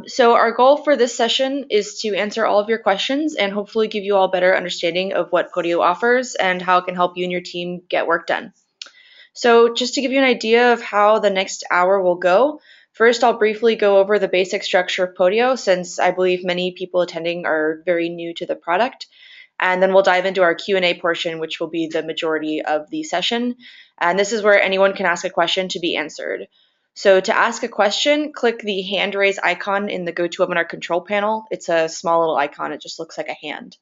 So our goal for this session is to answer all of your questions and hopefully give you all a better understanding of what Podio offers and how it can help you and your team get work done. So just to give you an idea of how the next hour will go, first I'll briefly go over the basic structure of Podio since I believe many people attending are very new to the product. And then we'll dive into our Q&A portion, which will be the majority of the session. And this is where anyone can ask a question to be answered. So to ask a question, click the hand raise icon in the GoToWebinar control panel. It's a small little icon. It just looks like a hand.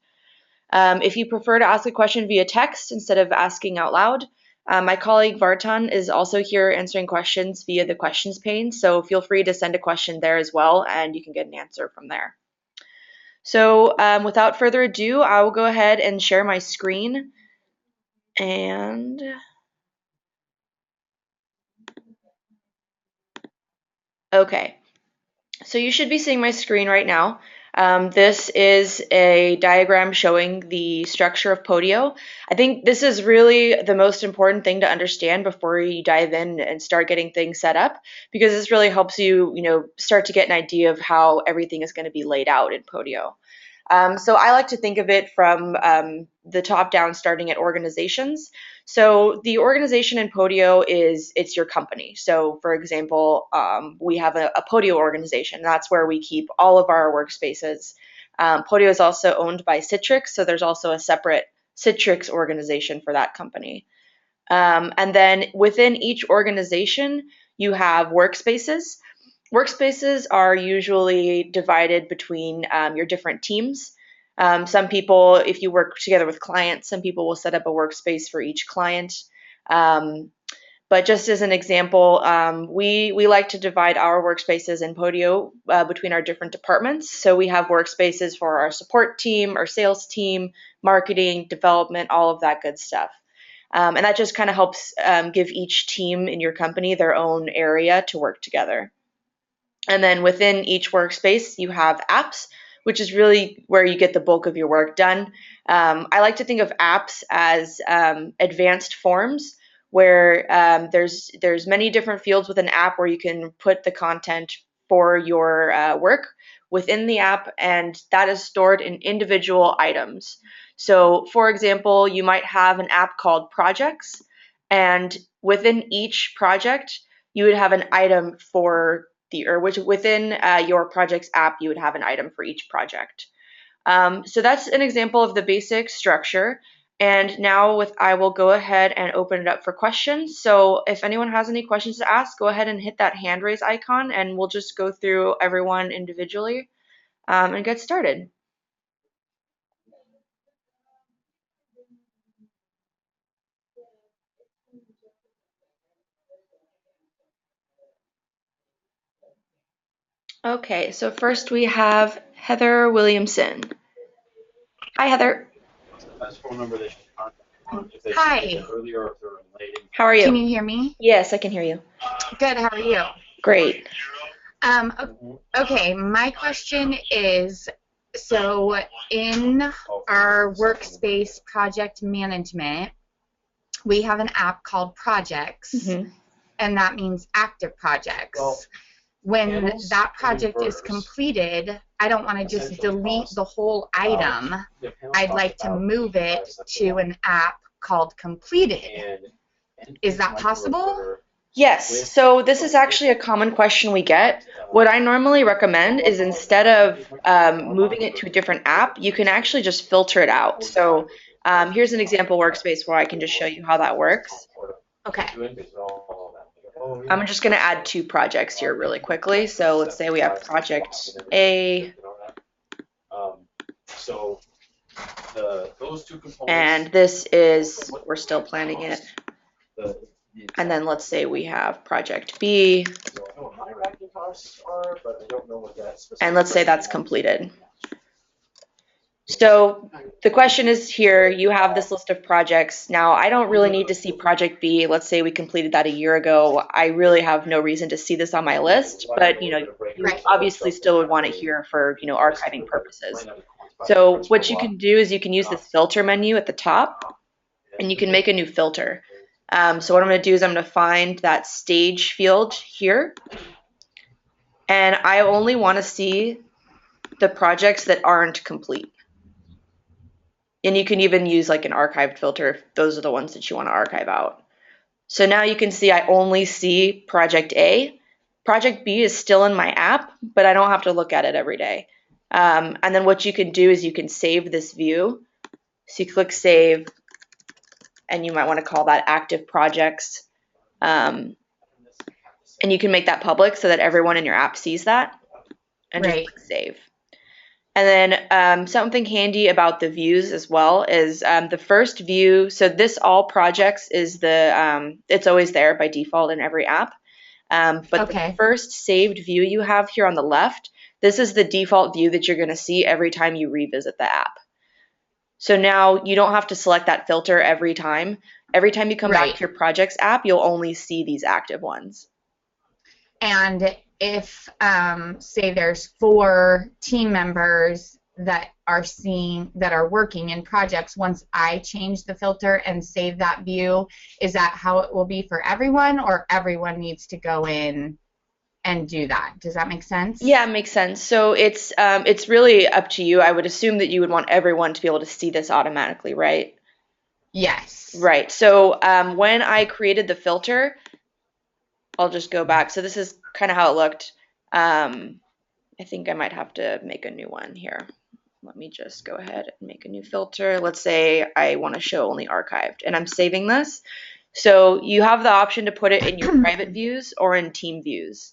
If you prefer to ask a question via text instead of asking out loud, my colleague Vartan is also here answering questions via the questions pane. So feel free to send a question there as well, and you can get an answer from there. So without further ado, I will go ahead and share my screen. And okay, so you should be seeing my screen right now. This is a diagram showing the structure of Podio. I think this is really the most important thing to understand before you dive in and start getting things set up, because this really helps you, start to get an idea of how everything is going to be laid out in Podio. So I like to think of it from the top down, starting at organizations. So the organization in Podio it's your company. So for example, we have a Podio organization. That's where we keep all of our workspaces. Podio is also owned by Citrix, so there's also a separate Citrix organization for that company. And then within each organization, you have workspaces. Workspaces are usually divided between your different teams. Some people, if you work together with clients, some people will set up a workspace for each client. But just as an example, we like to divide our workspaces in Podio between our different departments. So we have workspaces for our support team, our sales team, marketing, development, all of that good stuff. And that just kind of helps give each team in your company their own area to work together. And then within each workspace, you have apps, which is really where you get the bulk of your work done. I like to think of apps as advanced forms where there's many different fields with an app where you can put the content for your work within the app, and that is stored in individual items. So for example, you might have an app called projects, and within each project, you would have an item for within your project's app, you would have an item for each project. So that's an example of the basic structure. And now I will go ahead and open it up for questions. So if anyone has any questions to ask, go ahead and hit that hand raise icon and we'll just go through everyone individually and get started. Okay, so first we have Heather Williamson. Hi, Heather. Hi. How are you? Can you hear me? Yes, I can hear you. Good. How are you? Great. Okay, my question is, so in our workspace project management, we have an app called Projects, and that means active projects. When that project is completed, I don't want to just delete the whole item. I'd like to move it to an app called Completed. Is that possible? Yes, so this is actually a common question we get. What I normally recommend is instead of moving it to a different app, you can actually just filter it out. So here's an example workspace where I can just show you how that works. Okay. I'm just going to add two projects here really quickly. So let's say we have project A. And this is, we're still planning it. And then let's say we have project B. And let's say that's completed. So the question is here, you have this list of projects. Now, I don't really need to see project B. Let's say we completed that a year ago. I really have no reason to see this on my list, but you obviously still would want it here for, archiving purposes. So what you can do is you can use this filter menu at the top and you can make a new filter. So what I'm going to do is I'm going to find that stage field here. And I only want to see the projects that aren't complete. And you can even use like an archived filter if those are the ones that you want to archive out. So now you can see I only see project A. Project B is still in my app, but I don't have to look at it every day. And then what you can do is you can save this view. So you click save, and you might want to call that active projects. And you can make that public so that everyone in your app sees that, and just Right. click save. And then something handy about the views as well is the first view. So this all projects is it's always there by default in every app. But the Okay. first saved view you have here on the left, this is the default view that you're going to see every time you revisit the app. So now you don't have to select that filter every time. Every time you come back Right. to your projects app, you'll only see these active ones. And if, say, there's 4 team members that are working in projects, once I change the filter and save that view, is that how it will be for everyone, or everyone needs to go in and do that? Does that make sense? Yeah, it makes sense. So it's really up to you. I would assume that you would want everyone to be able to see this automatically, right? Yes. Right. So when I created the filter, I'll just go back. So this is kind of how it looked. I think I might have to make a new one here. Let me just go ahead and make a new filter. Let's say I want to show only archived, and I'm saving this. So you have the option to put it in your private views or in team views.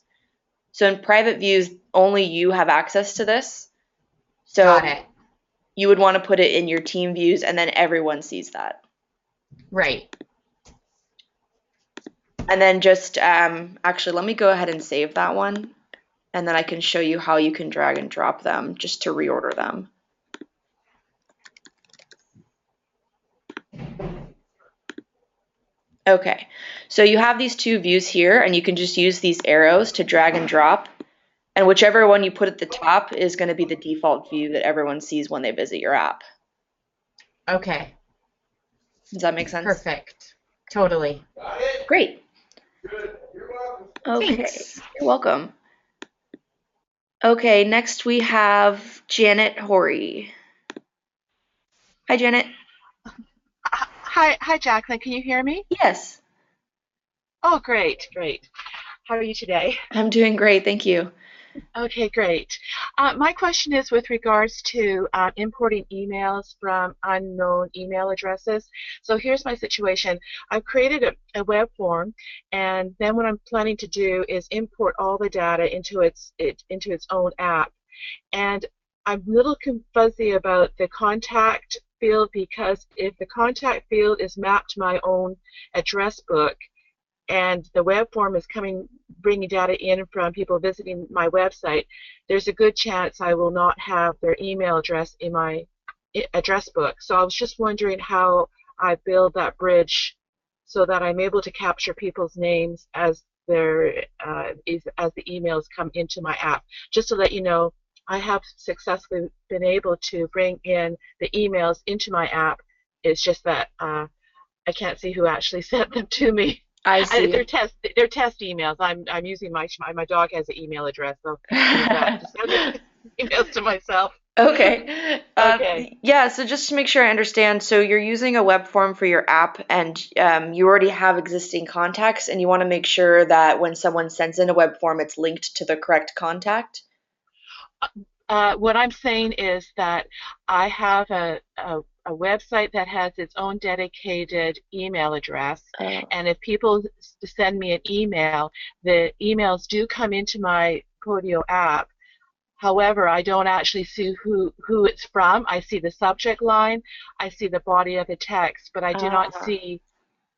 So in private views, only you have access to this. So Got it. you would want to put it in your team views, and then everyone sees that. Right. And then just actually, let me go ahead and save that one, and then I can show you how you can drag and drop them just to reorder them. Okay, so you have these 2 views here, and you can just use these arrows to drag and drop, and whichever one you put at the top is going to be the default view that everyone sees when they visit your app. Okay. Does that make sense? Perfect. Totally. Great. Okay, Thanks. you're welcome. Okay, next we have Janet Horry. Hi, Janet. Hi, Jacqueline. Can you hear me? Yes, Oh, great, great. How are you today? I'm doing great, thank you. Okay, great. My question is with regards to importing emails from unknown email addresses. So here's my situation. I've created a web form, and then what I'm planning to do is import all the data into its own app. And I'm a little fuzzy about the contact field, because if the contact field is mapped to my own address book, and the web form is bringing data in from people visiting my website, there's a good chance I will not have their email address in my address book. So I was just wondering how I build that bridge so that I'm able to capture people's names as as the emails come into my app. Just to let you know, I have successfully been able to bring in the emails into my app. It's just that I can't see who actually sent them to me. I see. They're test emails. I'm using my dog has an email address, so I use that to send emails to myself. Okay. Okay. Yeah, so just to make sure I understand, so you're using a web form for your app, and you already have existing contacts, and you want to make sure that when someone sends in a web form, it's linked to the correct contact? What I'm saying is that I have a website that has its own dedicated email address, Oh. and if people send me an email, the emails do come into my Podio app. However, I don't actually see who it's from. I see the subject line, I see the body of the text, but I do not Ah. see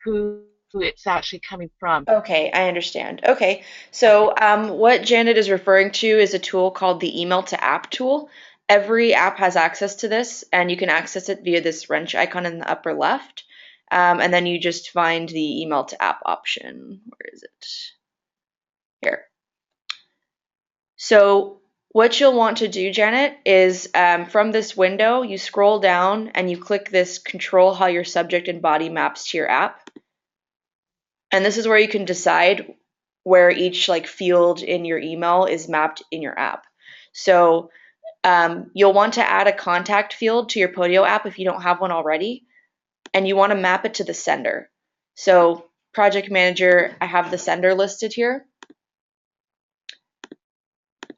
who it's actually coming from. Okay, I understand. Okay, so what Janet is referring to is a tool called the Email to App tool. Every app has access to this, and you can access it via this wrench icon in the upper left. And then you just find the Email to App option. Where is it? Here. So what you'll want to do, Janet, is from this window, you scroll down and you click this control how your subject and body maps to your app. And this is where you can decide where each like field in your email is mapped in your app. So you'll want to add a contact field to your Podio app if you don't have one already, and you want to map it to the sender. So project manager, I have the sender listed here.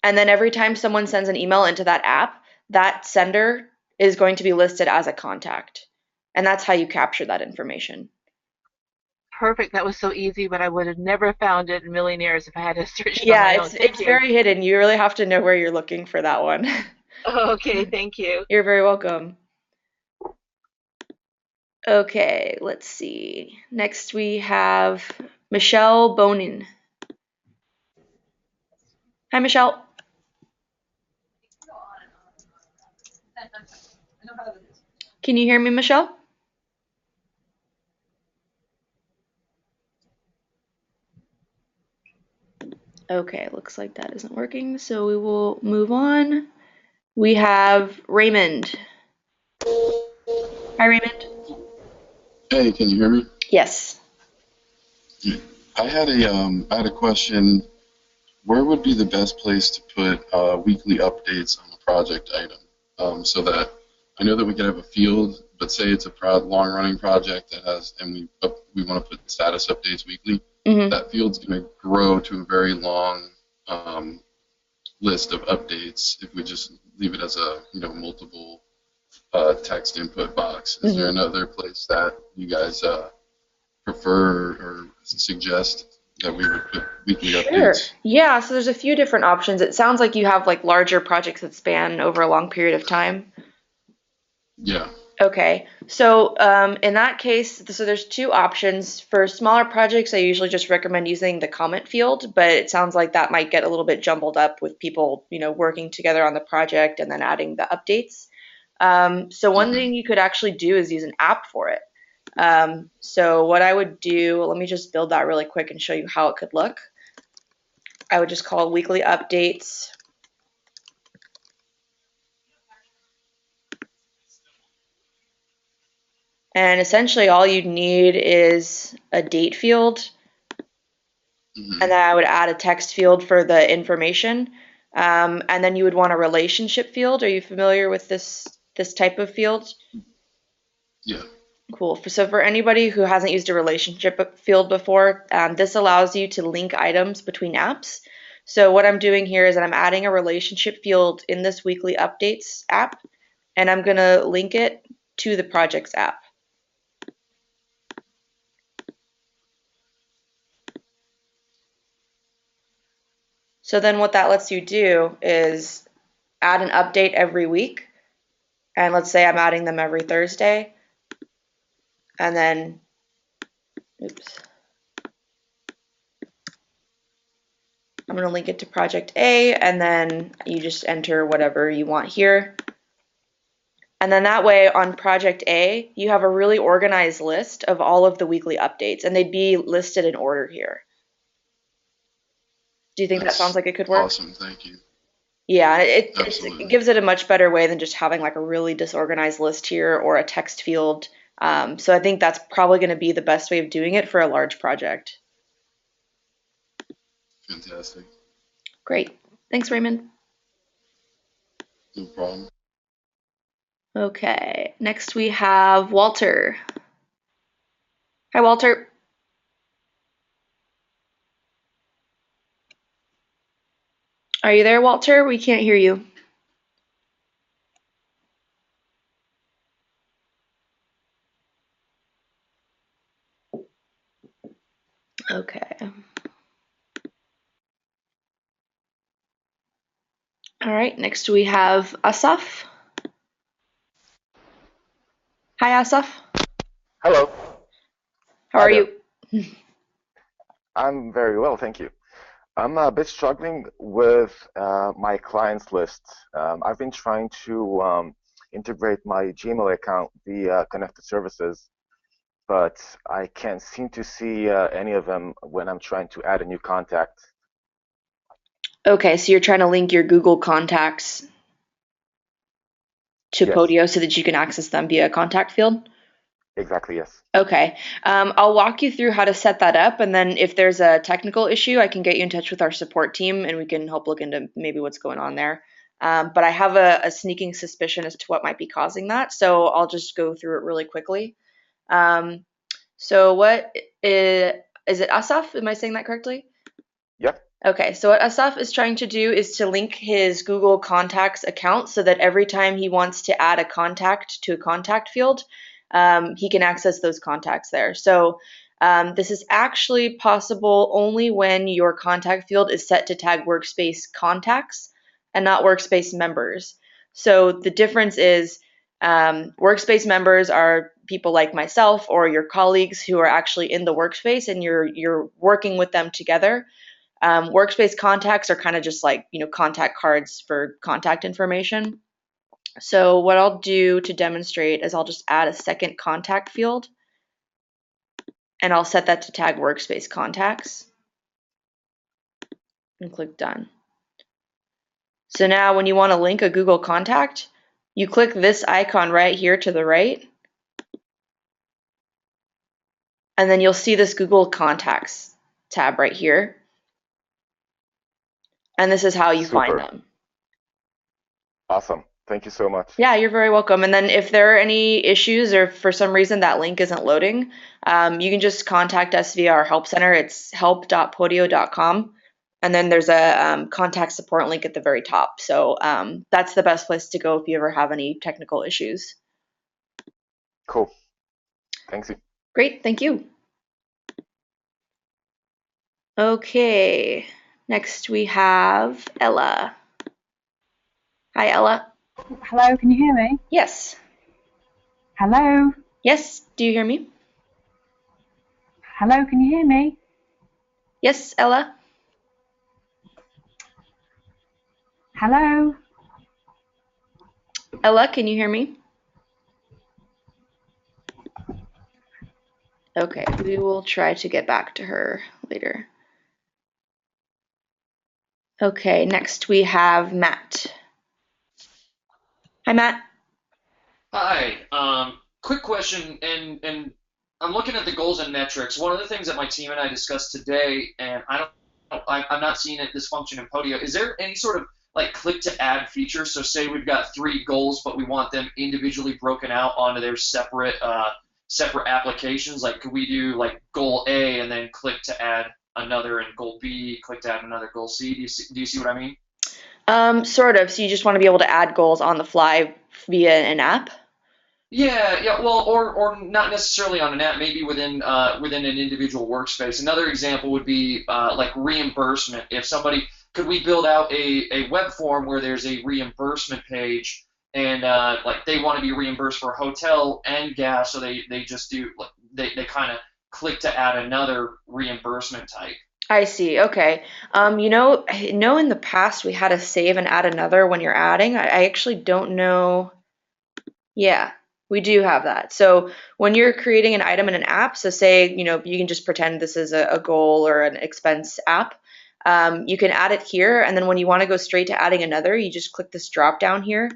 And then every time someone sends an email into that app, that sender is going to be listed as a contact. And that's how you capture that information. Perfect. That was so easy, but I would have never found it in million years if I had to search it on Yeah, my it's own. Thank it's you. very hidden. You really have to know where you're looking for that one. Okay, thank you. You're very welcome. Okay, let's see. Next we have Michelle Bonin. Hi, Michelle. Can you hear me, Michelle? Okay, looks like that isn't working, so we will move on. We have Raymond. Hi, Raymond. Hey, can you hear me? Yes. I had a question. Where would be the best place to put weekly updates on a project item, so that I know that we could have a field, but say it's a long-running project that has, and we want to put status updates weekly. Mm-hmm. That field's going to grow to a very long list of updates if we just leave it as a multiple text input box. Is there another place that you guys prefer or suggest that we would put weekly Sure. updates? Yeah, so there's a few different options. It sounds like you have like larger projects that span over a long period of time. Yeah. Okay, so in that case, so there's two options. For smaller projects, I usually just recommend using the comment field, but it sounds like that might get a little bit jumbled up with people, working together on the project and then adding the updates. So one thing you could actually do is use an app for it. So what I would do, let me just build that really quick and show you how it could look. I would just call weekly updates. And essentially all you need is a date field, and then I would add a text field for the information. And then you would want a relationship field. Are you familiar with this type of field? Yeah. Cool. So for anybody who hasn't used a relationship field before, this allows you to link items between apps. So what I'm doing here is that I'm adding a relationship field in this weekly updates app, and I'm going to link it to the projects app. So then what that lets you do is add an update every week. And let's say I'm adding them every Thursday. And then, oops. I'm going to link it to project A, and then you just enter whatever you want here. And then that way on project A, you have a really organized list of all of the weekly updates, and they'd be listed in order here. Do you think that sounds like it could work? Awesome, thank you. Yeah, it Absolutely. gives it a much better way than just having like a really disorganized list here or a text field. So I think that's probably going to be the best way of doing it for a large project. Fantastic. Great. Thanks, Raymond. No problem. Okay, next we have Walter. Hi, Walter. Are you there, Walter? We can't hear you. Okay. All right, next we have Asaf. Hi, Asaf. Hello. How Hi are there. you? I'm very well, thank you. I'm a bit struggling with my clients list. I've been trying to integrate my Gmail account via connected services, but I can't seem to see any of them when I'm trying to add a new contact. Okay, so you're trying to link your Google contacts to Yes, Podio so that you can access them via a contact field? Exactly, yes. Okay. I'll walk you through how to set that up, and then if there's a technical issue, I can get you in touch with our support team, and we can help look into maybe what's going on there. But I have a sneaking suspicion as to what might be causing that, so I'll just go through it really quickly. Um, so what is it Asaf? Am I saying that correctly? Yep. Okay, so what Asaf is trying to do is to link his Google Contacts account so that every time he wants to add a contact to a contact field, he can access those contacts there. So this is actually possible only when your contact field is set to tag workspace contacts and not workspace members. So the difference is workspace members are people like myself or your colleagues who are actually in the workspace and you're working with them together. Workspace contacts are kind of just like, contact cards for contact information. So what I'll do to demonstrate is I'll just add a second contact field and I'll set that to tag workspace contacts and click done. So now when you want to link a Google contact, you click this icon right here to the right, and then you'll see this Google Contacts tab right here. And this is how you find Super. them. Awesome. Thank you so much. Yeah, you're very welcome. And then if there are any issues or for some reason that link isn't loading, you can just contact us via our help center. It's help.podio.com. And then there's a contact support link at the very top. So that's the best place to go if you ever have any technical issues. Cool. Thanks. Great, thank you. Okay, next we have Ella. Hi, Ella. Hello, can you hear me? Yes. Hello? Yes, do you hear me? Hello, can you hear me? Yes, Ella. Hello? Ella, can you hear me? Okay, we will try to get back to her later. Okay, next we have Matt. Hi, Matt. Hi. Quick question, and I'm looking at the goals and metrics. One of the things that my team and I discussed today, and I'm not seeing this function in Podio. Is there any sort of like click to add feature? So say we've got 3 goals, but we want them individually broken out onto their separate applications. Like, could we do like goal A and then click to add another, and goal B, click to add another goal C? Do you see what I mean? Sort of. So you just want to be able to add goals on the fly via an app? Yeah. Well, or not necessarily on an app, maybe within an individual workspace. Another example would be like reimbursement. If somebody could we build out a web form where there's a reimbursement page, and like they want to be reimbursed for hotel and gas, so they just do they kind of click to add another reimbursement type. I see. Okay. I know in the past we had to save and add another when you're adding. I actually don't know. Yeah, we do have that. So when you're creating an item in an app, so say, you can just pretend this is a goal or an expense app. You can add it here, and then when you want to go straight to adding another, you just click this drop down here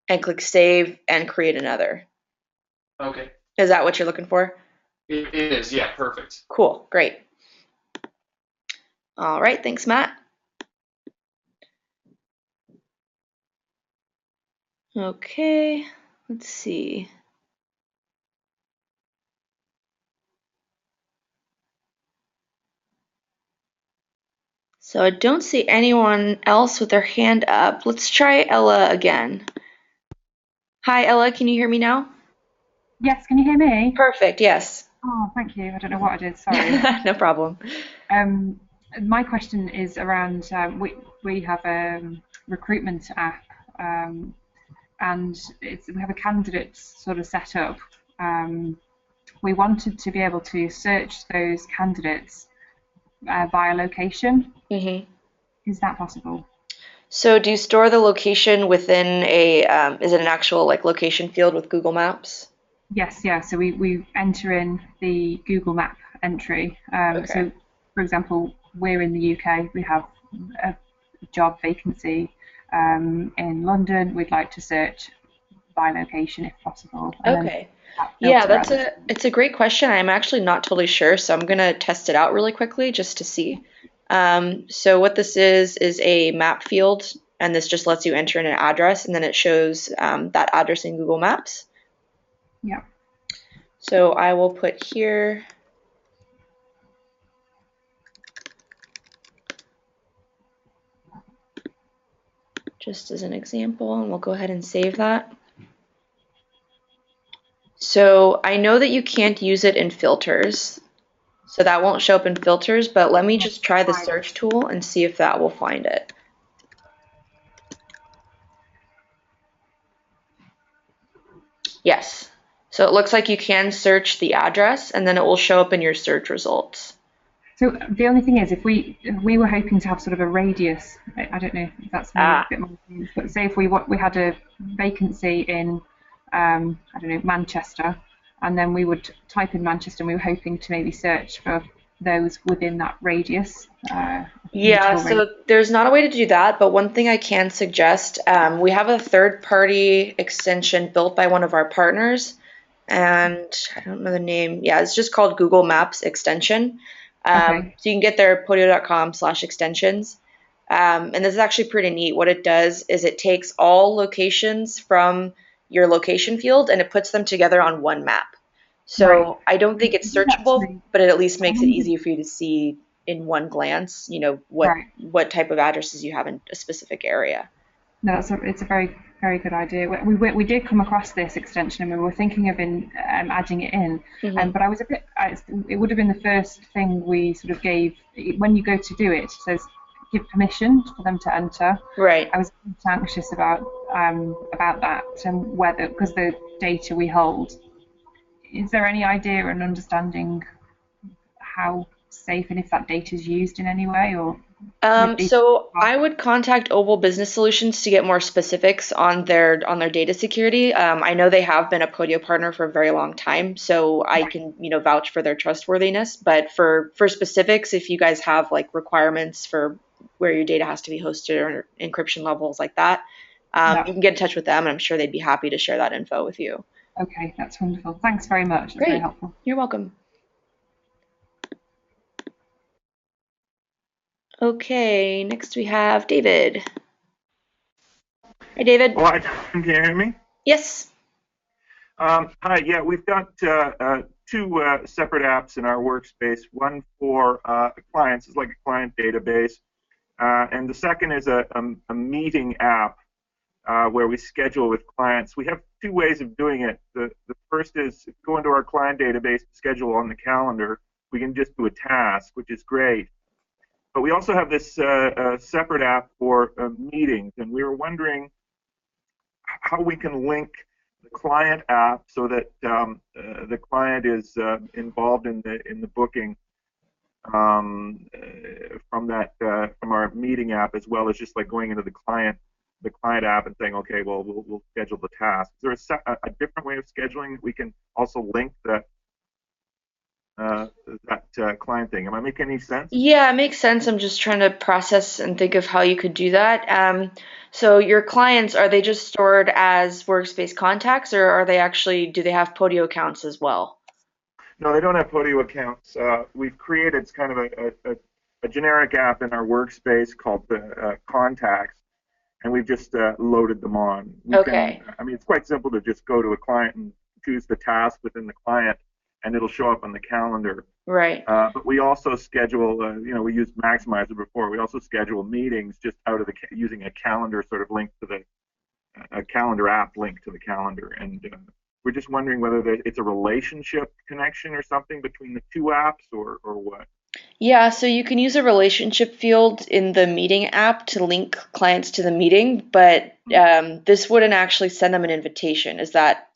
and click save and create another. Okay. Is that what you're looking for? It is. Yeah. Perfect. Cool, great. All right, thanks, Matt. Okay, let's see. So I don't see anyone else with their hand up. Let's try Ella again. Hi, Ella, can you hear me now? Yes, can you hear me? Perfect, yes. Oh, thank you. I don't know what I did, sorry. No problem. My question is around we have a recruitment app, and we have a candidate sort of set up. We wanted to be able to search those candidates via location. Mm-hmm. Is that possible? So do you store the location within is it an actual like location field with Google Maps? Yes, yeah. So we enter in the Google Map entry. Okay. So, for example, we're in the UK. We have a job vacancy in London. We'd like to search by location if possible. And Okay. Yeah, filter at the it's a great question. I'm actually not totally sure, so I'm gonna test it out really quickly just to see. So what this is a map field, and this just lets you enter in an address, and then it shows that address in Google Maps. Yeah. So I will put here, just as an example, and we'll go ahead and save that. So I know that you can't use it in filters, so that won't show up in filters, but let me just try the search tool and see if that will find it. Yes. So it looks like you can search the address and then it will show up in your search results. So the only thing is, if we were hoping to have sort of a radius, I don't know if that's maybe a bit more, but say if we had a vacancy in, I don't know, Manchester, and then we would type in Manchester, and we were hoping to maybe search for those within that radius. Yeah, so there's not a way to do that, but one thing I can suggest, we have a third-party extension built by one of our partners, and I don't know the name. Yeah, it's just called Google Maps extension. Okay. So you can get there, podio.com/extensions. And this is actually pretty neat. What it does is it takes all locations from your location field and it puts them together on one map. So I don't think it's searchable, but it at least makes it easy for you to see in one glance, you know, what type of addresses you have in a specific area. No, it's a very, very good idea. We did come across this extension and we were thinking of adding it in, but I was a bit. It would have been the first thing we sort of gave when you go to do it. It says give permission for them to enter. Right. I was anxious about that and whether, because the data we hold. Is there any idea and understanding how safe and if that data is used in any way or? So I would contact Oval Business Solutions to get more specifics on their data security. I know they have been a Podio partner for a very long time, so I can vouch for their trustworthiness. But for specifics, if you guys have like requirements for where your data has to be hosted or encryption levels like that, you can get in touch with them, and I'm sure they'd be happy to share that info with you. Okay, that's wonderful. Thanks very much. That's very helpful. You're welcome. Okay, next we have David. Hey, David. Oh, can you hear me? Yes. Hi, yeah, we've got two separate apps in our workspace. One for clients, it's like a client database, and the second is a meeting app where we schedule with clients. We have two ways of doing it. The first is go into our client database, schedule on the calendar. We can just do a task, which is great. But we also have this separate app for meetings, and we were wondering how we can link the client app so that the client is involved in the booking from our meeting app, as well as just like going into the client app and saying, okay, well, we'll schedule the task. Is there a different way of scheduling that we can also link that client thing? Am I making any sense? Yeah, it makes sense. I'm just trying to process and think of how you could do that. So your clients, are they just stored as workspace contacts, or are they actually, do they have Podio accounts as well? No, they don't have Podio accounts. We've created kind of a generic app in our workspace called Contacts, and we've just loaded them on. I mean, it's quite simple to just go to a client and choose the task within the client, and it'll show up on the calendar. Right. But we also schedule, we used Maximizer before. We also schedule meetings just out of using a calendar sort of link to a calendar app link to the calendar. And we're just wondering whether it's a relationship connection or something between the two apps or what. Yeah, so you can use a relationship field in the meeting app to link clients to the meeting, but this wouldn't actually send them an invitation. Is that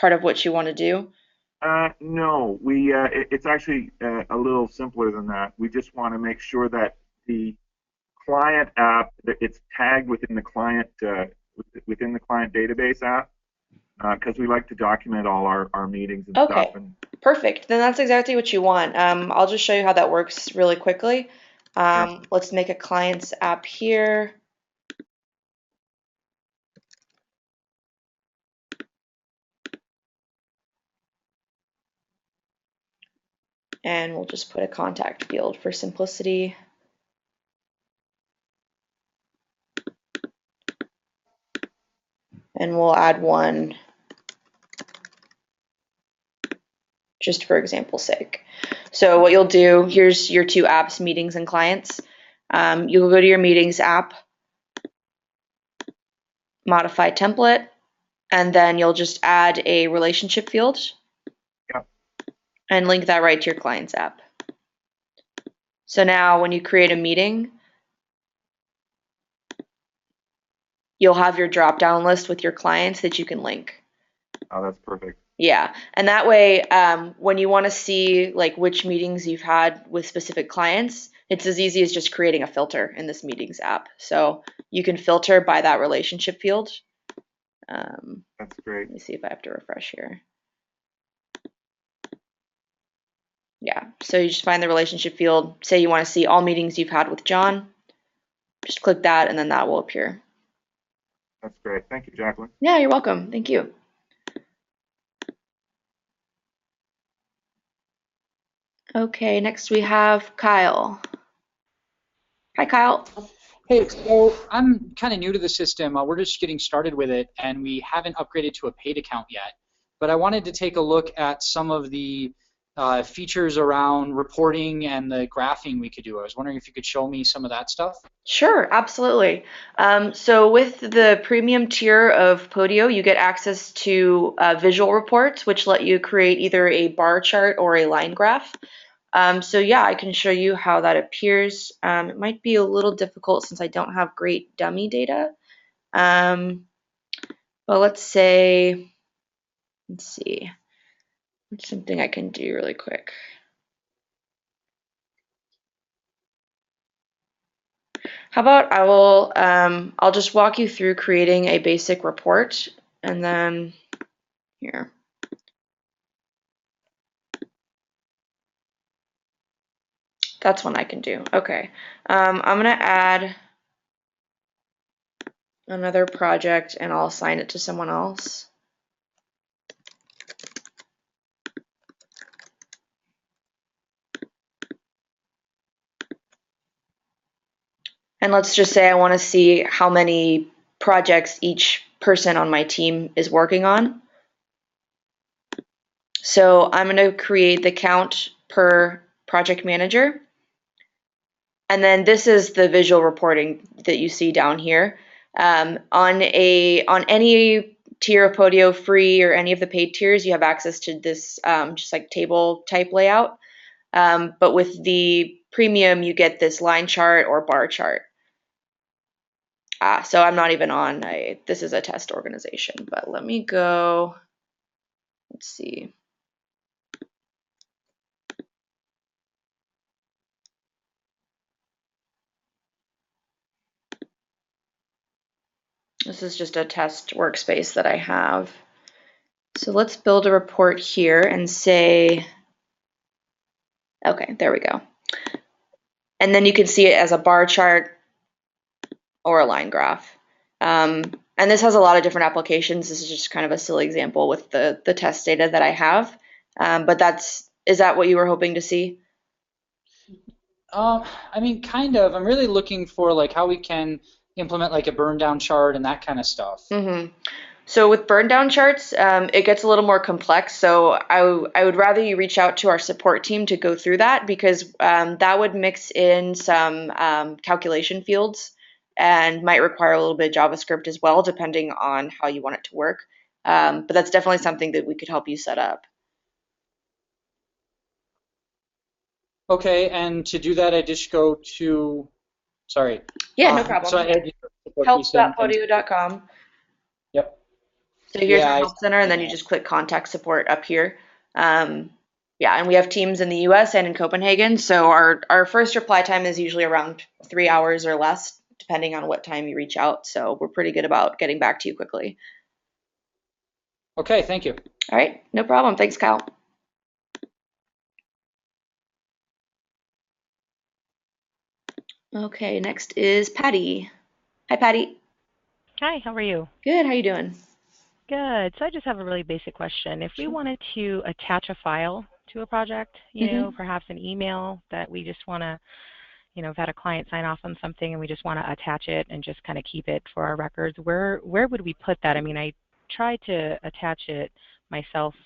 part of what you want to do? No, it's actually a little simpler than that. We just want to make sure that the client app, that it's tagged within the client database app, because we like to document all our meetings and stuff. And perfect. Then that's exactly what you want. I'll just show you how that works really quickly. Sure. Let's make a clients app here. And we'll just put a contact field for simplicity. And we'll add one just for example's sake. So what you'll do, here's your two apps, meetings and clients. You'll go to your meetings app, modify template, and then you'll just add a relationship field. Yep. And link that right to your clients app. So now when you create a meeting, you'll have your drop-down list with your clients that you can link. Oh, that's perfect. Yeah, and that way, when you want to see like which meetings you've had with specific clients, it's as easy as just creating a filter in this meetings app. So you can filter by that relationship field. That's great. Let me see if I have to refresh here. Yeah, so you just find the relationship field. Say you want to see all meetings you've had with John. Just click that, and then that will appear. That's great. Thank you, Jacqueline. Yeah, you're welcome. Thank you. Okay, next we have Kyle. Hi, Kyle. Hey, so I'm kind of new to the system. We're just getting started with it, and we haven't upgraded to a paid account yet. But I wanted to take a look at some of the features around reporting and the graphing we could do. I was wondering if you could show me some of that stuff. Sure, absolutely. So with the premium tier of Podio, you get access to visual reports, which let you create either a bar chart or a line graph. So yeah, I can show you how that appears. It might be a little difficult since I don't have great dummy data. But let's say, let's see, what's something I can do really quick. How about I'll just walk you through creating a basic report, and then here. That's one I can do. Okay. I'm gonna add another project and I'll assign it to someone else. And let's just say I want to see how many projects each person on my team is working on. So I'm going to create the count per project manager. And then this is the visual reporting that you see down here. On any tier of Podio, free or any of the paid tiers, you have access to this just like table type layout. But with the premium, you get this line chart or bar chart. So I'm not even on this is a test organization, but let me go, let's see. This is just a test workspace that I have. So let's build a report here and say, okay, there we go. And then you can see it as a bar chart or a line graph. And this has a lot of different applications. This is just kind of a silly example with the test data that I have. But is that what you were hoping to see? I mean, kind of. I'm really looking for like how we can implement like a burn down chart and that kind of stuff. Mm-hmm. So with burn down charts, it gets a little more complex. So I would rather you reach out to our support team to go through that because that would mix in some calculation fields and might require a little bit of JavaScript as well, depending on how you want it to work. But that's definitely something that we could help you set up. Okay, and to do that, I just go to, sorry. Yeah, no problem. So I help.podio.com. Yep. So here's our help center, and then you just click contact support up here. Yeah, and we have teams in the US and in Copenhagen. So our first reply time is usually around 3 hours or less, depending on what time you reach out. So we're pretty good about getting back to you quickly. Okay, thank you. All right, no problem. Thanks, Kyle. Okay, next is Patty. Hi, Patty. Hi, how are you? Good, how you doing? Good. So I just have a really basic question. If we wanted to attach a file to a project, perhaps an email that we just want to, have had a client sign off on something and we just want to attach it and just kind of keep it for our records. Where would we put that? I mean, I tried to attach it myself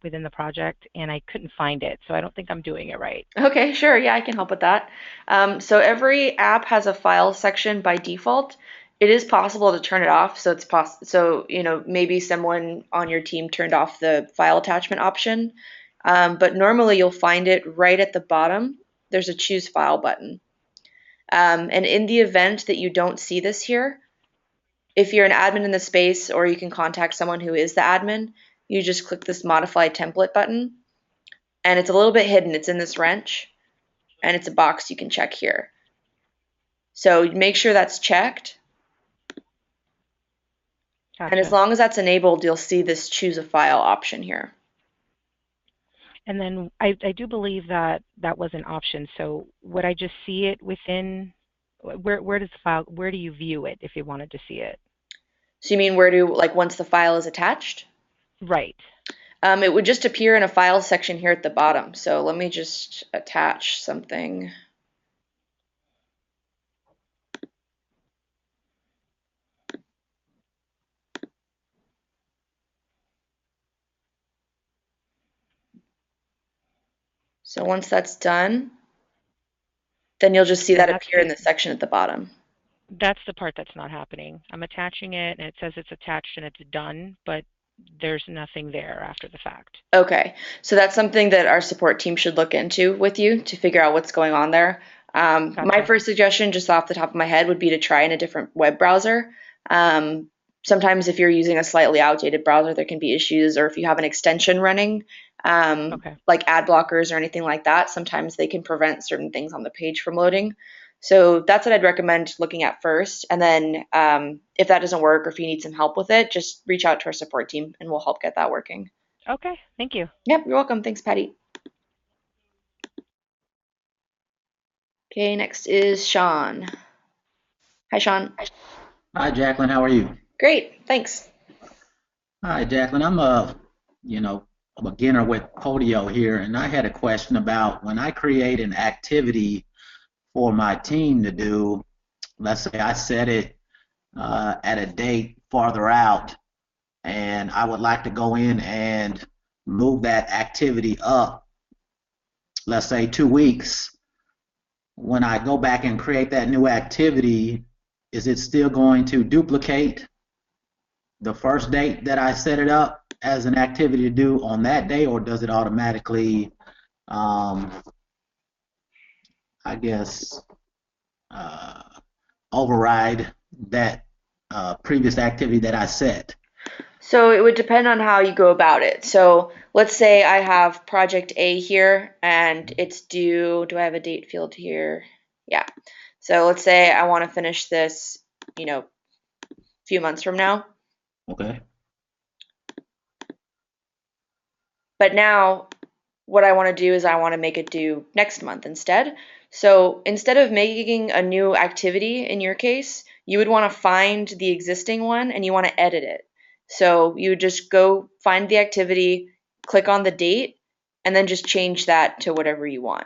within the project and I couldn't find it, so I don't think I'm doing it right. Okay, sure. Yeah, I can help with that. So every app has a file section by default. It is possible to turn it off, so maybe someone on your team turned off the file attachment option. But normally you'll find it right at the bottom. There's a choose file button. And in the event that you don't see this here, if you're an admin in the space, or you can contact someone who is the admin, you just click this modify template button, and it's a little bit hidden. It's in this wrench, and it's a box you can check here. So make sure that's checked. Gotcha. And as long as that's enabled, you'll see this choose a file option here. And then I do believe that was an option. So would I just see it within, where does the file, where do you view it if you wanted to see it? So you mean once the file is attached? Right. It would just appear in a file section here at the bottom. So let me just attach something. So once that's done, then you'll just see that appear in the section at the bottom. That's the part that's not happening. I'm attaching it, and it says it's attached and it's done, but there's nothing there after the fact. Okay, so that's something that our support team should look into with you to figure out what's going on there. Gotcha. My first suggestion, just off the top of my head, would be to try in a different web browser. Sometimes if you're using a slightly outdated browser, there can be issues, or if you have an extension running, like ad blockers or anything like that, sometimes they can prevent certain things on the page from loading. So that's what I'd recommend looking at first. And then if that doesn't work, or if you need some help with it, just reach out to our support team and we'll help get that working. Okay, thank you. Yep, you're welcome. Thanks, Patty. Okay, next is Sean. Hi, Sean. Hi, Jacqueline. How are you? Great, thanks. Hi, Jacqueline. I'm a beginner with Podio here, and I had a question about when I create an activity for my team to do. Let's say I set it at a date farther out, and I would like to go in and move that activity up, let's say 2 weeks. When I go back and create that new activity, is it still going to duplicate the first date that I set it up as an activity to do on that day, or does it automatically, override that previous activity that I set? So it would depend on how you go about it. So let's say I have project A here and it's due, do I have a date field here? Yeah. So let's say I want to finish this, a few months from now. Okay. But now what I want to do is I want to make it due next month instead. So instead of making a new activity in your case, you would want to find the existing one and you want to edit it. So you would just go find the activity, click on the date, and then just change that to whatever you want.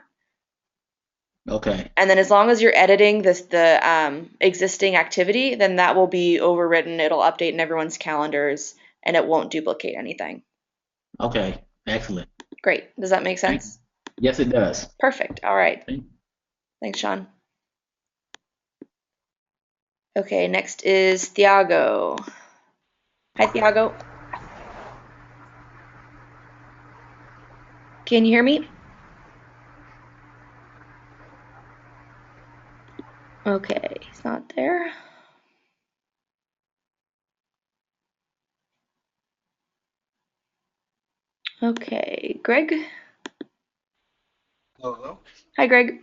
Okay. And then as long as you're editing the existing activity, then that will be overwritten. It'll update in everyone's calendars, and it won't duplicate anything. Okay. Excellent. Great. Does that make sense? Yes, it does. Perfect. All right. Thanks, Sean. Okay, next is Thiago. Hi, Thiago. Can you hear me? Okay, he's not there. Okay, Greg. Hello. Hi, Greg.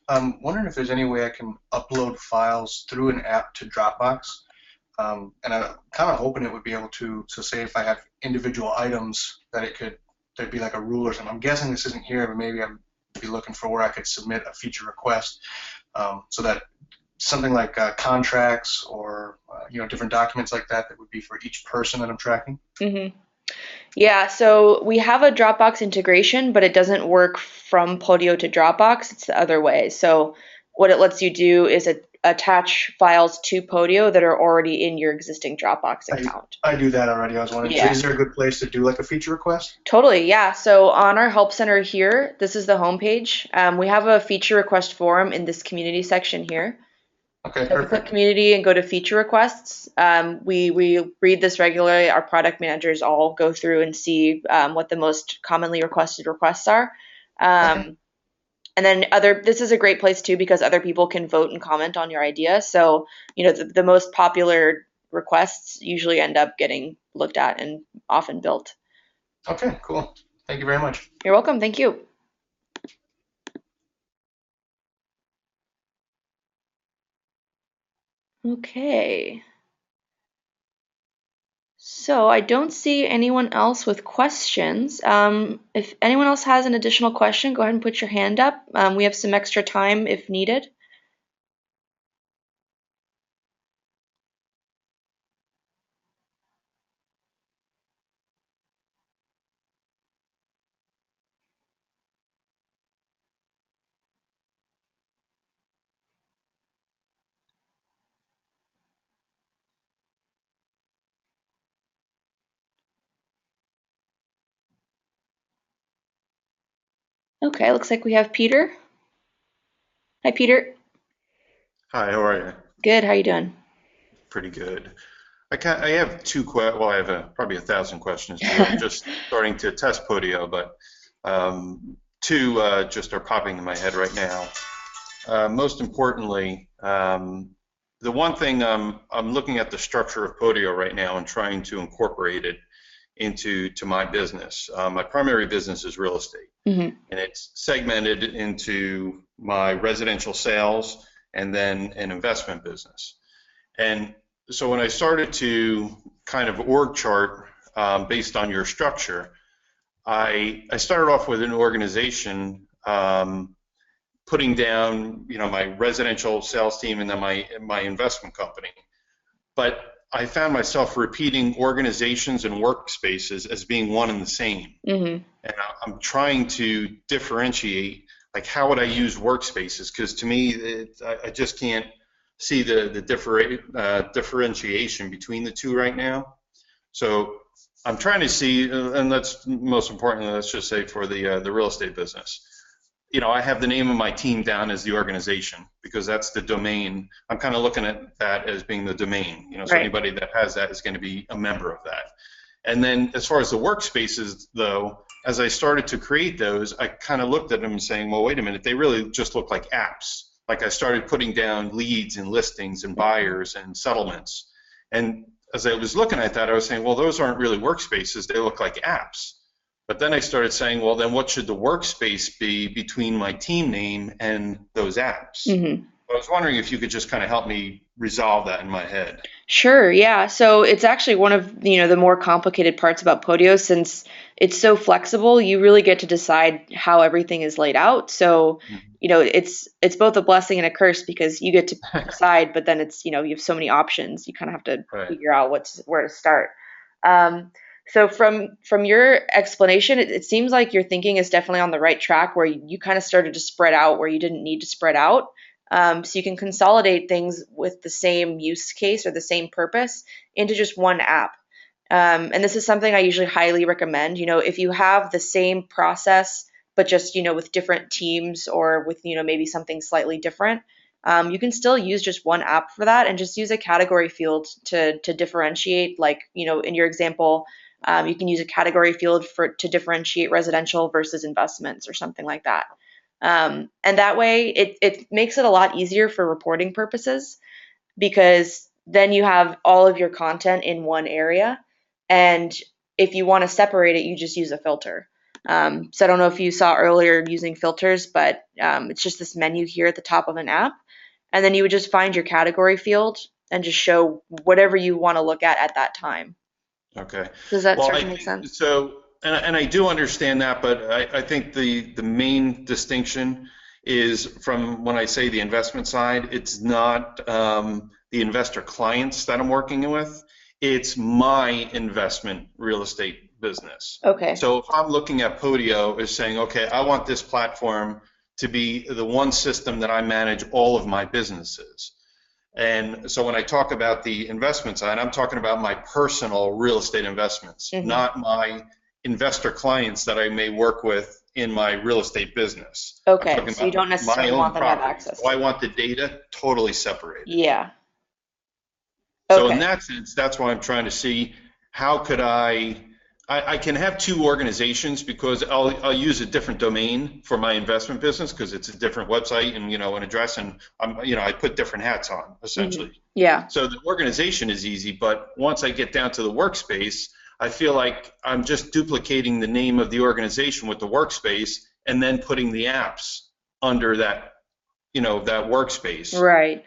I'm wondering if there's any way I can upload files through an app to Dropbox. And I'm kind of hoping it would be able to, so say if I have individual items that there'd be like a rule or something. I'm guessing this isn't here, but maybe I'd be looking for where I could submit a feature request so that something like contracts or different documents like that would be for each person that I'm tracking. Mm-hmm. Yeah, so we have a Dropbox integration, but it doesn't work from Podio to Dropbox. It's the other way. So what it lets you do is attach files to Podio that are already in your existing Dropbox account. I do that already. I was wondering, Yeah. is there a good place to do like a feature request? Totally, yeah. So on our Help Center here, this is the homepage. We have a feature request form in this community section here. Okay, So if you click perfect. community and go to feature requests, we read this regularly. Our product managers all go through and see what the most commonly requested requests are. Okay. And then this is a great place too because other people can vote and comment on your idea. So, the most popular requests usually end up getting looked at and often built. Okay, cool. Thank you very much. You're welcome. Thank you. Okay. So I don't see anyone else with questions. If anyone else has an additional question, go ahead and put your hand up. We have some extra time if needed. Okay, looks like we have Peter. Hi, Peter. Hi, how are you? Good. How you doing? Pretty good. I have well, I have probably 1,000 questions because I'm just starting to test Podio, but two just are popping in my head right now. Most importantly, the one thing I'm looking at the structure of Podio right now and trying to incorporate it into my business. My primary business is real estate, and it's segmented into my residential sales and then an investment business. And so when I started to kind of org chart based on your structure, I started off with an organization putting down, my residential sales team and then my investment company. But I found myself repeating organizations and workspaces as being one and the same. And I'm trying to differentiate, like, how would I use workspaces? Because to me, I just can't see the differentiation between the two right now. So I'm trying to see, and that's most importantly, let's just say for the real estate business. I have the name of my team down as the organization because that's the domain. I'm kind of looking at that as being the domain. So anybody that has that is going to be a member of that. And then as far as the workspaces, though, as I started to create those, I kind of looked at them and saying, well, wait a minute, they really just look like apps. Like I started putting down leads and listings and buyers and settlements. And as I was looking at that, I was saying, well, those aren't really workspaces. They look like apps. But then I started saying, well, then what should the workspace be between my team name and those apps? I was wondering if you could just kind of help me resolve that in my head. Sure, yeah. So it's actually one of, the more complicated parts about Podio since it's so flexible, you really get to decide how everything is laid out. So, it's both a blessing and a curse because you get to decide, but then it's, you have so many options. You kind of have to figure out where to start. So from your explanation, it seems like your thinking is definitely on the right track where you kind of started to spread out where you didn't need to spread out. So you can consolidate things with the same use case or the same purpose into just one app. And this is something I usually highly recommend. If you have the same process, but just, with different teams or with, maybe something slightly different, you can still use just one app for that and just use a category field to differentiate. Like, in your example, you can use a category field to differentiate residential versus investments or something like that. And that way it makes it a lot easier for reporting purposes because then you have all of your content in one area. And if you want to separate it, you just use a filter. So I don't know if you saw earlier using filters, but it's just this menu here at the top of an app. And then you would just find your category field and just show whatever you want to look at that time. Okay. Does that start to make sense? So, and I do understand that, but I think the main distinction is from when I say the investment side, it's not the investor clients that I'm working with. It's my investment real estate business. Okay. So if I'm looking at Podio as saying, okay, I want this platform to be the one system that I manage all of my businesses. And so when I talk about the investment side, I'm talking about my personal real estate investments, not my investor clients that I may work with in my real estate business. I'm Okay, talking so you don't about my necessarily own want them to have properties. access So I to it. want the data totally separated. Yeah. So in Okay. that sense, that's why I'm trying to see how could I can have two organizations because I'll use a different domain for my investment business because it's a different website and an address and I put different hats on essentially. Yeah. So the organization is easy, but once I get down to the workspace, I feel like I'm just duplicating the name of the organization with the workspace and then putting the apps under that that workspace. Right.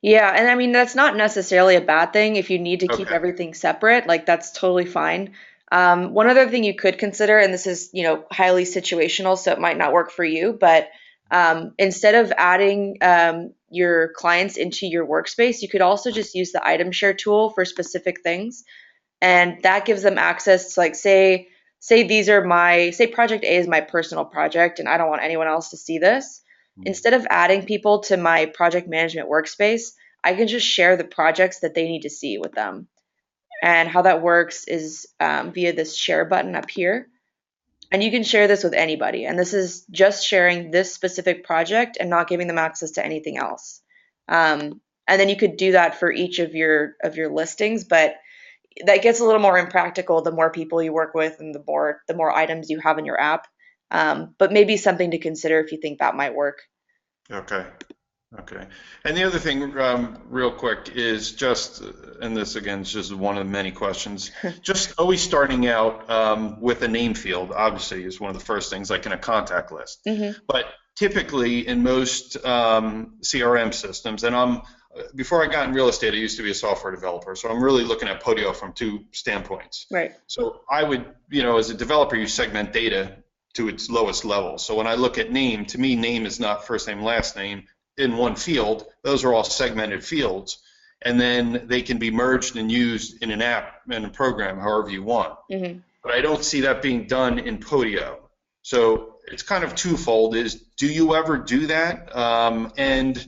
Yeah, and I mean that's not necessarily a bad thing if you need to keep Okay. everything separate, like that's totally fine. One other thing you could consider, and this is, highly situational, so it might not work for you, but instead of adding your clients into your workspace, you could also just use the item share tool for specific things, and that gives them access to, like, say these are say project A is my personal project, and I don't want anyone else to see this. Instead of adding people to my project management workspace, I can just share the projects that they need to see with them. And how that works is via this share button up here. And you can share this with anybody. And this is just sharing this specific project and not giving them access to anything else. And then you could do that for each of your listings, but that gets a little more impractical the more people you work with and the more items you have in your app. But maybe something to consider if you think that might work. Okay. Okay. And the other thing, real quick, is just, and this again is just one of the many questions, just always starting out with a name field, obviously, is one of the first things, like in a contact list. But typically in most CRM systems, and before I got in real estate, I used to be a software developer, so I'm really looking at Podio from two standpoints. Right. So I would, as a developer, you segment data to its lowest level. So when I look at name, to me, name is not first name, last name in one field. Those are all segmented fields. And then they can be merged and used in an app and a program, however you want. But I don't see that being done in Podio. So it's kind of twofold is, do you ever do that? And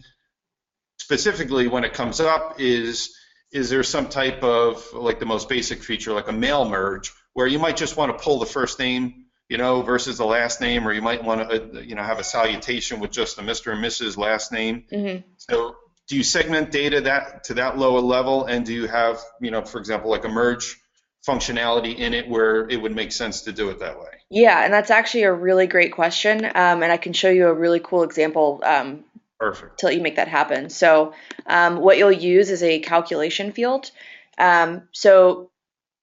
specifically when it comes up, is there some type of, like the most basic feature, like a mail merge, where you might just want to pull the first name versus the last name, or you might want to, have a salutation with just the Mr. and Mrs. last name. So do you segment data to that lower level, and do you have, for example, like a merge functionality in it where it would make sense to do it that way? Yeah, and that's actually a really great question, and I can show you a really cool example Perfect. to let you make that happen. So what you'll use is a calculation field. So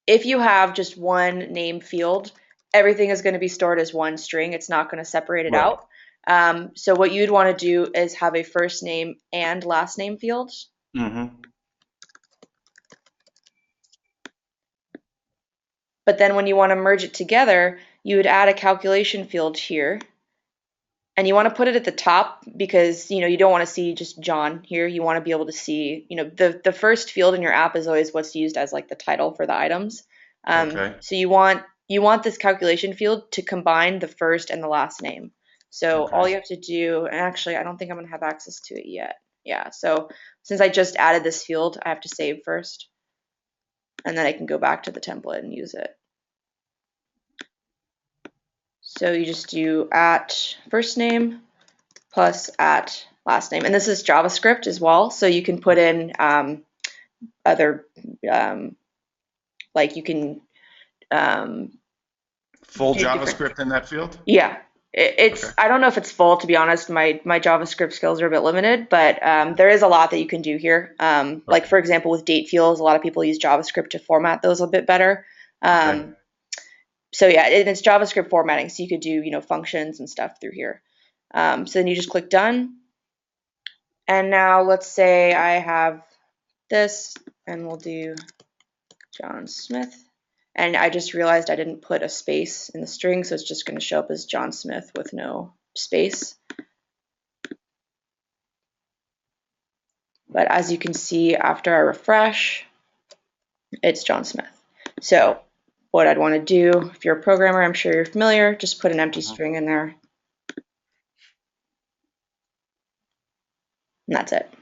if you have just one name field, everything is going to be stored as one string. It's not going to separate it Right. out. So what you'd want to do is have a first name and last name field. But then when you want to merge it together, you would add a calculation field here. And you want to put it at the top because, you don't want to see just John here. You want to be able to see, the first field in your app is always what's used as like the title for the items. Okay. So you want this calculation field to combine the first and the last name. So Okay. all you have to do, and actually I don't think I'm going to have access to it yet. Yeah, so since I just added this field, I have to save first. And then I can go back to the template and use it. So you just do at first name plus at last name. And this is JavaScript as well. So you can put in other, like you can Full do different. JavaScript in that field? Yeah. It's Okay. I don't know if it's full, to be honest. My JavaScript skills are a bit limited, but there is a lot that you can do here. Like for example, with date fields, a lot of people use JavaScript to format those a bit better. Okay. So yeah, it's JavaScript formatting, so you could do functions and stuff through here. So then you just click done, and now let's say I have this, and we'll do John Smith. And I just realized I didn't put a space in the string, so it's just going to show up as John Smith with no space. But as you can see, after I refresh, it's John Smith. So what I'd want to do. If you're a programmer, I'm sure you're familiar, just put an empty Mhm. string in there. And that's it.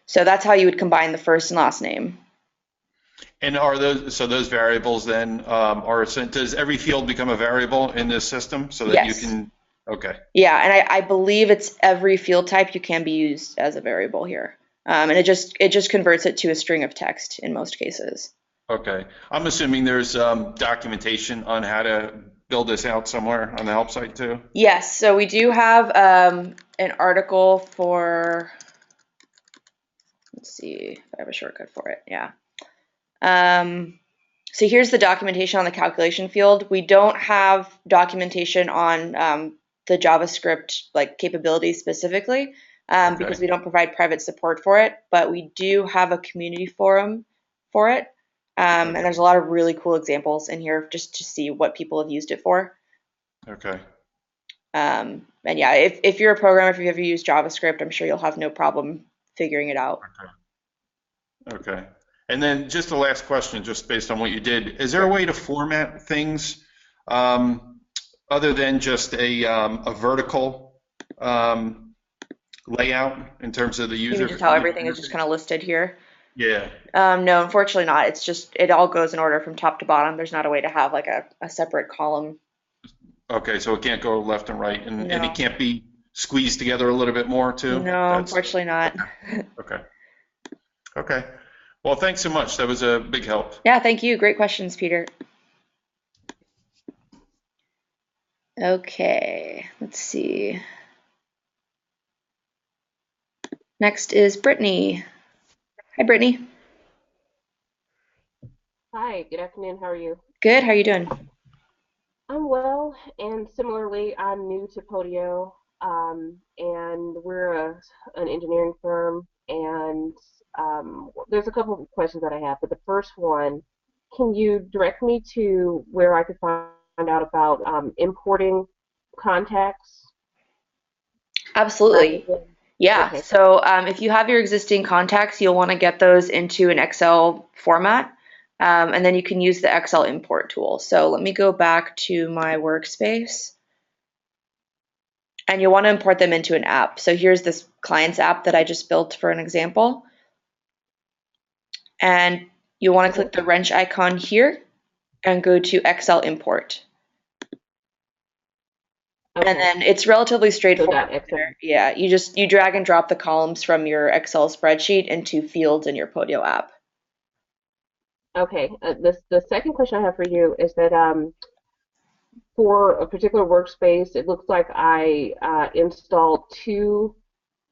So that's how you would combine the first and last name. And are those variables then does every field become a variable in this system so that you Yes. can, okay. Yeah, and I believe it's every field type you can be used as a variable here. And it just converts it to a string of text in most cases. Okay. I'm assuming there's documentation on how to build this out somewhere on the help site too? Yes, so we do have an article for, let's see if I have a shortcut for it. Yeah. So here's the documentation on the calculation field. We don't have documentation on the JavaScript like capabilities specifically because we don't provide private support for it, but we do have a community forum for it. And there's a lot of really cool examples in here just to see what people have used it for. Okay. And yeah, if you're a programmer, if you've ever used JavaScript, I'm sure you'll have no problem figuring it out. Okay. And then just the last question, just based on what you did, is there a way to format things other than just a vertical layout in terms of the user? You mean just how everything is just kind of listed here? Yeah. No, unfortunately not. It's just, it all goes in order from top to bottom. There's not a way to have like a separate column. Okay, so it can't go left and right, and No. it can't be squeezed together a little bit more too? No, unfortunately not. Okay. Okay. Well, thanks so much. That was a big help. Yeah, thank you. Great questions, Peter. Okay, let's see. Next is Brittany. Hi, Brittany. Hi, good afternoon. How are you? Good. How are you doing? I'm well, and similarly, I'm new to Podio, and we're an engineering firm, and there's a couple of questions that I have, but the first one, can you direct me to where I could find out about importing contacts? Absolutely. Yeah. Okay. So if you have your existing contacts, you'll want to get those into an Excel format. And then you can use the Excel import tool. So let me go back to my workspace. And you'll want to import them into an app. So here's this client's app that I just built for an example. And you'll want to click the wrench icon here and go to Excel import. Okay. And then it's relatively straightforward. Excel. Yeah, you drag and drop the columns from your Excel spreadsheet into fields in your Podio app. Okay. The second question I have for you is that for a particular workspace, it looks like I installed 2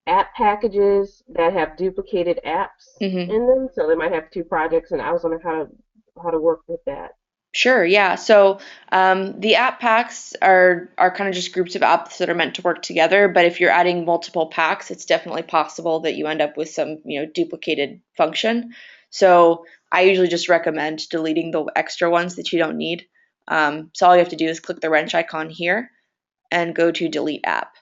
app packages that have duplicated apps in them, so they might have 2 projects, and I was wondering how to work with that. Sure, yeah. So the app packs are kind of just groups of apps that are meant to work together, but if you're adding multiple packs, it's definitely possible that you end up with some, duplicated function. So I usually just recommend deleting the extra ones that you don't need. So all you have to do is click the wrench icon here and go to delete app.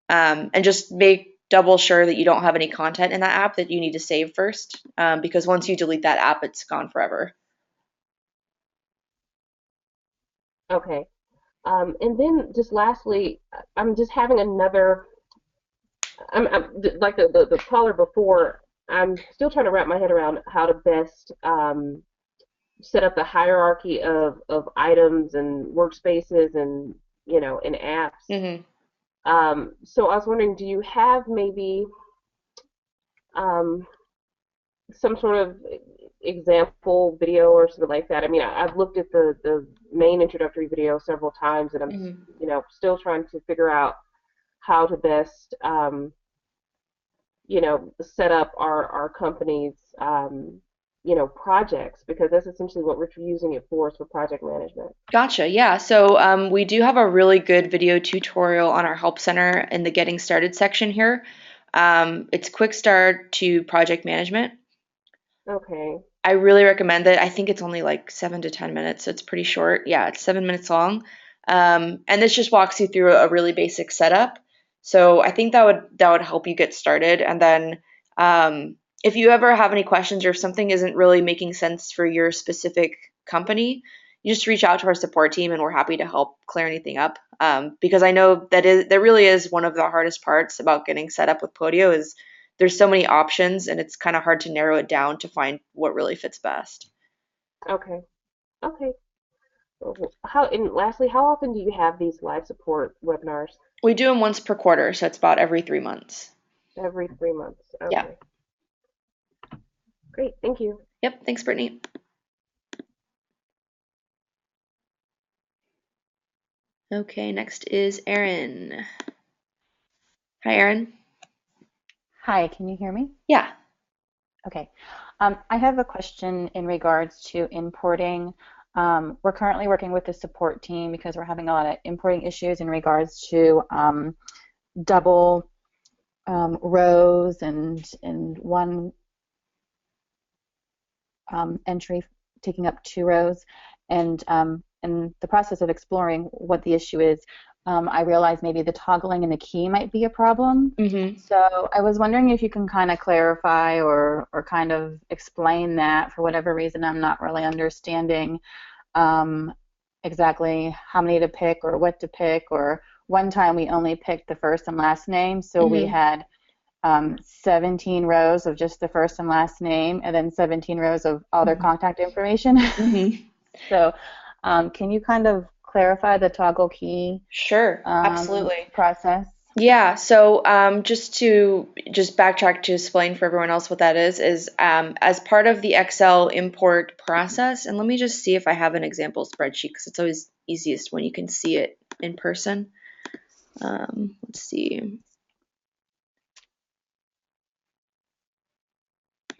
And just make double sure that you don't have any content in that app that you need to save first, because once you delete that app, it's gone forever. Okay. And then just lastly, I'm just having another, I'm like the caller before, I'm still trying to wrap my head around how to best set up the hierarchy of items and workspaces and, in apps. So I was wondering, do you have maybe some sort of example video or something like that? I mean, I've looked at the main introductory video several times, and I'm still trying to figure out how to best set up our company's projects, because that's essentially what we're using it for, is for project management. Gotcha. Yeah. So we do have a really good video tutorial on our Help Center in the Getting Started section here. It's Quick Start to Project Management. Okay. I really recommend it. I think it's only like 7 to 10 minutes, so it's pretty short. Yeah, it's 7 minutes long. And this just walks you through a really basic setup. So I think that would help you get started. And then if you ever have any questions or if something isn't really making sense for your specific company, you just reach out to our support team, and we're happy to help clear anything up. Because I know that really is one of the hardest parts about getting set up with Podio is there's so many options, and it's kind of hard to narrow it down to find what really fits best. Okay. Okay. And lastly, how often do you have these live support webinars? We do them once per quarter, so it's about every 3 months. Every 3 months. Okay. Yeah. Great. Thank you. Yep. Thanks, Brittany. Okay, next is Erin. Hi, Erin. Hi, can you hear me? Yeah. Okay. I have a question in regards to importing. We're currently working with the support team because we're having a lot of importing issues in regards to double rows and one entry taking up 2 rows. And in the process of exploring what the issue is, I realized maybe the toggling in the key might be a problem. Mm-hmm. So I was wondering if you can kind of clarify or kind of explain that. For whatever reason, I'm not really understanding exactly how many to pick or what to pick. Or one time we only picked the first and last name, so we had 17 rows of just the first and last name, and then 17 rows of all their contact information. So can you kind of clarify the toggle key Sure, absolutely. process? Yeah, so just backtrack to explain for everyone else what that is as part of the Excel import process, and let me just see if I have an example spreadsheet because it's always easiest when you can see it in person. Let's see.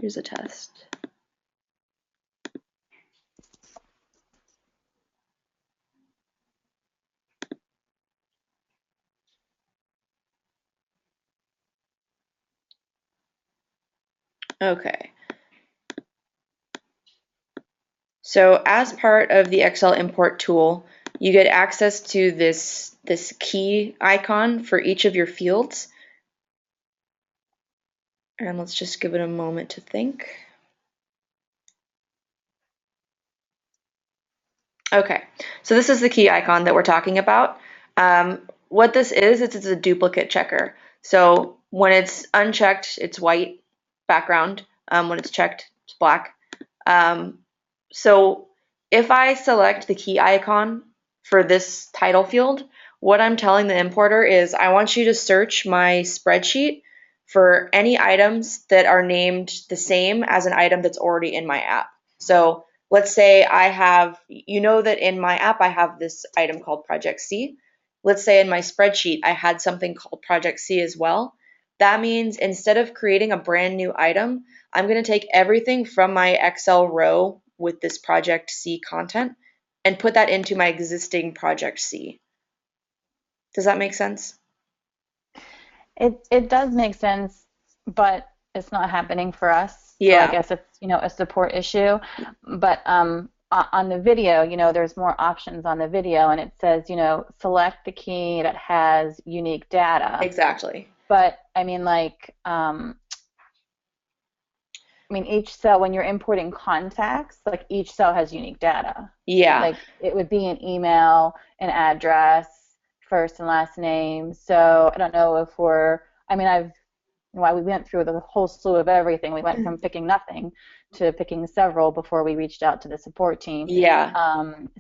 Here's a test. Okay. So as part of the Excel import tool, you get access to this key icon for each of your fields. And let's just give it a moment to think. Okay, so this is the key icon that we're talking about. What this is, it's a duplicate checker. So when it's unchecked, it's white background. When it's checked, it's black. So if I select the key icon for this title field, what I'm telling the importer is I want you to search my spreadsheet for any items that are named the same as an item that's already in my app. So let's say I have, you know that in my app I have this item called Project C. Let's say in my spreadsheet I had something called Project C as well. That means instead of creating a brand new item, I'm going to take everything from my Excel row with this Project C content and put that into my existing Project C. Does that make sense? It does make sense, but it's not happening for us. Yeah. So I guess it's a support issue. But on the video, there's more options on the video, and it says select the key that has unique data. Exactly. But I mean each cell, when you're importing contacts, like each cell has unique data. Yeah. Like it would be an email, an address, first and last name. So I don't know if we went through the whole slew of everything. We went from picking nothing to picking several before we reached out to the support team. Yeah.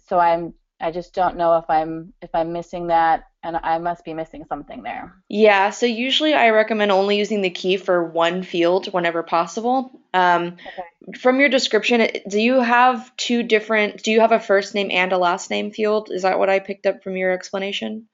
So I just don't know if I'm missing that, and I must be missing something there. Yeah, so usually I recommend only using the key for one field whenever possible. Okay. From your description, do you have a first name and a last name field? Is that what I picked up from your explanation?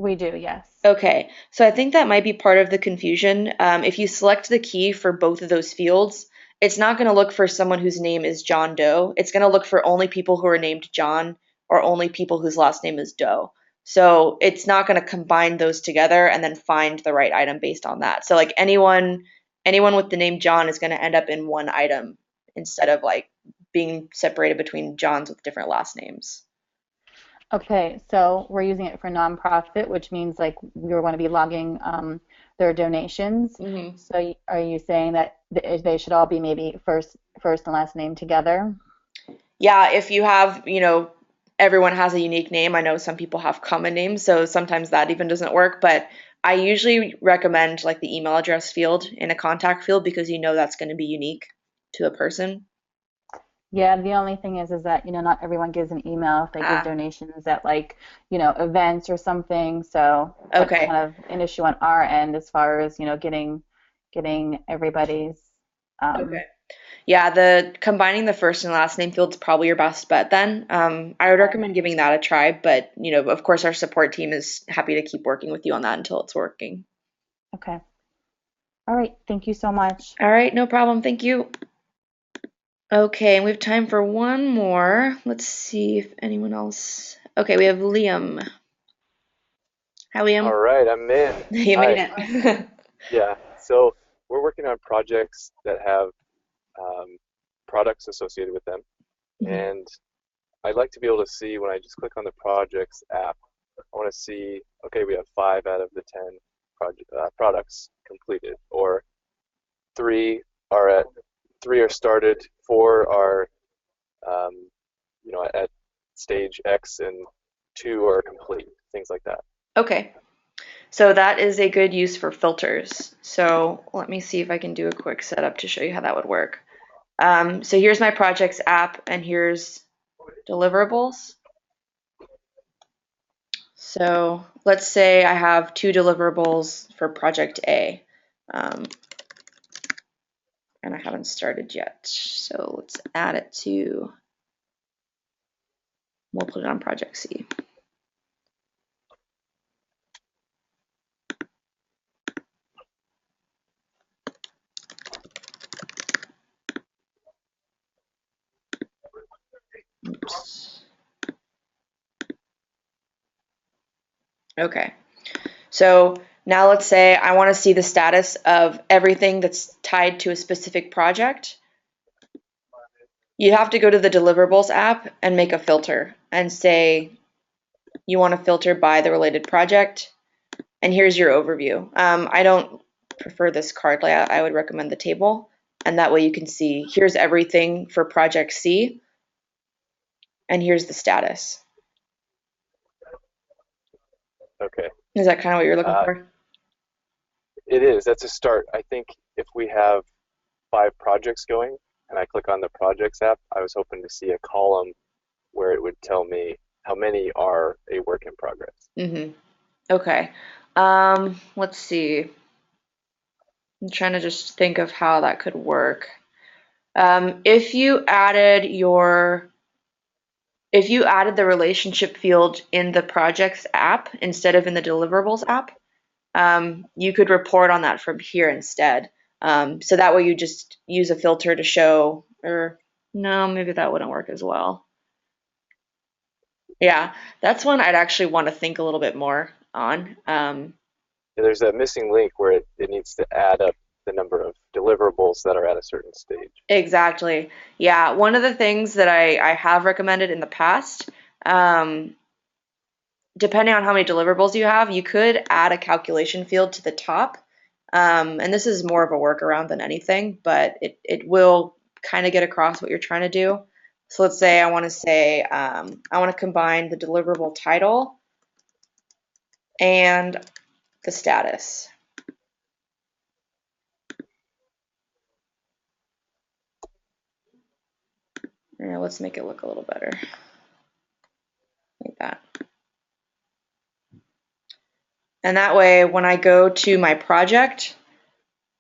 We do, yes. Okay, so I think that might be part of the confusion. If you select the key for both of those fields, it's not going to look for someone whose name is John Doe. It's going to look for only people who are named John or only people whose last name is Doe. So it's not going to combine those together and then find the right item based on that. So like anyone with the name John is going to end up in one item instead of like being separated between Johns with different last names. Okay, so we're using it for nonprofit, which means like we're going to be logging their donations. Mm-hmm. So are you saying that they should all be maybe first and last name together? Yeah, if you have, everyone has a unique name. I know some people have common names, so sometimes that even doesn't work, but I usually recommend like the email address field in a contact field because you know that's going to be unique to a person. Yeah, the only thing is that, not everyone gives an email if they give donations at like, events or something. So that's Okay. kind of an issue on our end as far as, getting everybody's Okay. Yeah, the combining the first and last name field's probably your best bet then. I would recommend giving that a try, but of course our support team is happy to keep working with you on that until it's working. Okay. All right. Thank you so much. All right, no problem. Thank you. Okay, and we have time for one more. Let's see if anyone else. Okay, we have Liam. Hi, Liam. All right, I'm in. You Hi. made it. Yeah, so we're working on projects that have products associated with them, and I'd like to be able to see when I just click on the projects app. I want to see, okay, we have 5 out of the 10 products completed, or 3 are 3 are started, 4 are at stage X, and 2 are complete. Things like that. Okay. So that is a good use for filters. So let me see if I can do a quick setup to show you how that would work. So here's my projects app and here's deliverables. So let's say I have 2 deliverables for project A. And I haven't started yet. So let's add it to, we'll put it on project C. Oops. Okay, so now let's say I want to see the status of everything that's tied to a specific project. You have to go to the deliverables app and make a filter and say you want to filter by the related project. And here's your overview. I don't prefer this card layout. I would recommend the table. And that way you can see here's everything for project C. And here's the status. Okay. Is that kind of what you're looking for? It is. That's a start. I think if we have 5 projects going and I click on the projects app, I was hoping to see a column where it would tell me how many are a work in progress. Okay. Let's see. I'm trying to just think of how that could work. If you added the relationship field in the projects app instead of in the deliverables app, you could report on that from here instead. So that way you just use a filter to show, or no, maybe that wouldn't work as well. Yeah, that's one I'd actually want to think a little bit more on. There's a missing link where it needs to add up the number of deliverables that are at a certain stage. Exactly. Yeah, one of the things that I have recommended in the past, depending on how many deliverables you have, you could add a calculation field to the top. And this is more of a workaround than anything, but it will kind of get across what you're trying to do. So let's say I want to combine the deliverable title and the status. Now let's make it look a little better. Like that. And that way, when I go to my project,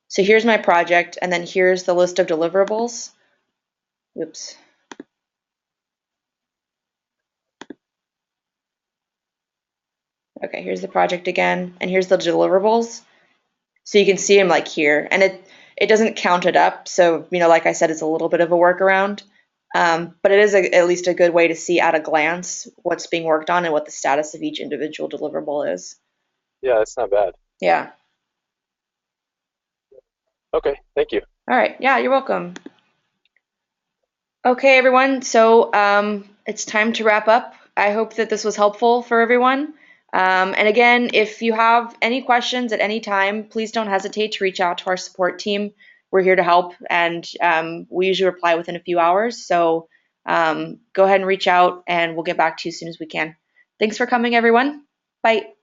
so here's my project, and then here's the list of deliverables. Oops. Okay, here's the project again, and here's the deliverables. So you can see them like here, and it doesn't count it up. So, like I said, it's a little bit of a workaround, but it is at least a good way to see at a glance what's being worked on and what the status of each individual deliverable is. Yeah, that's not bad. Yeah. Okay, thank you. All right, yeah, you're welcome. Okay, everyone, so it's time to wrap up. I hope that this was helpful for everyone. And again, if you have any questions at any time, please don't hesitate to reach out to our support team. We're here to help, and we usually reply within a few hours. So go ahead and reach out and we'll get back to you as soon as we can. Thanks for coming, everyone. Bye.